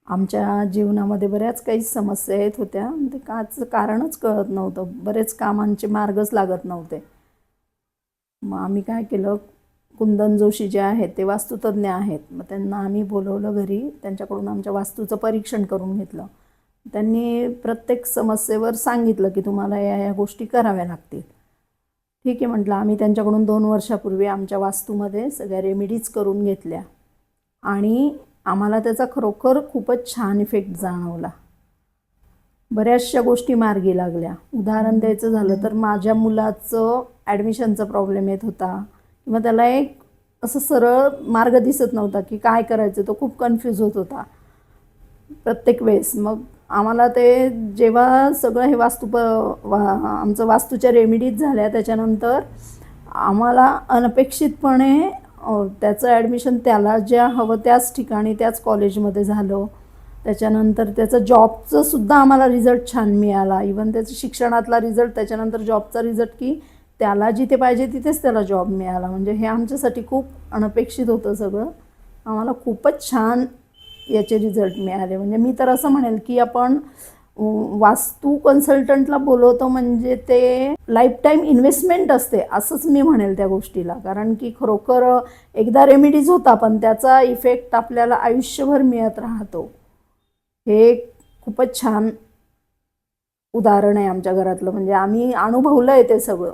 आमच्या जीवनामध्ये बऱ्याच काही समस्या येत होत्या. ते काच कारणच कळत नव्हतं. बरेच कामांचे मार्गच लागत नव्हते. मग आम्ही काय केलं, कुंदन जोशी जे आहेत ते वास्तुतज्ञ आहेत. मग त्यांना आम्ही बोलवलं घरी. त्यांच्याकडून आमच्या वास्तूचं परीक्षण करून घेतलं. त्यांनी प्रत्येक समस्येवर सांगितलं की तुम्हाला या गोष्टी कराव्या लागतील. ठीक आहे म्हटलं. आम्ही त्यांच्याकडून 2 वर्षापूर्वी आमच्या वास्तूमध्ये सगळ्या रेमेडीज करून घेतल्या आणि आम्हाला त्याचा खरोखर खूपच छान इफेक्ट जाणवला. बऱ्याचशा गोष्टी मार्गी लागल्या. उदाहरण द्यायचं झालं तर माझ्या मुलाचं ॲडमिशनचा प्रॉब्लेम येत होता किंवा त्याला एक असं सरळ मार्ग दिसत नव्हता की काय करायचं. तो खूप कन्फ्यूज होत होता प्रत्येक वेळेस. मग आम्हाला ते जेव्हा सगळं हे आमचं वास्तूच्या रेमेडीज झाल्या त्याच्यानंतर आम्हाला अनपेक्षितपणे त्याचं ॲडमिशन त्याला ज्या हवं त्याच ठिकाणी त्याच कॉलेजमध्ये झालं. त्याच्यानंतर त्याचं जॉबचं सुद्धा आम्हाला रिझल्ट छान मिळाला. इवन त्याचं शिक्षणातला रिझल्ट, त्याच्यानंतर जॉबचा रिझल्ट की त्याला जिथे पाहिजे तिथेच त्याला जॉब मिळाला. म्हणजे हे आमच्यासाठी खूप अनपेक्षित होतं सगळं. आम्हाला खूपच छान याचे रिझल्ट मिळाले. म्हणजे मी तर असं म्हणेल की आपण वास्तू कन्सल्टंटला बोलवतो म्हणजे ते लाईफटाईम इन्व्हेस्टमेंट असते असंच मी म्हणेल त्या गोष्टीला. कारण की खरोखर एकदा रेमेडीज होता पण त्याचा इफेक्ट आपल्याला आयुष्यभर मिळत राहतो. हे खूपच छान उदाहरण आहे आमच्या घरातलं. म्हणजे आम्ही अनुभवलं आहे ते सगळं.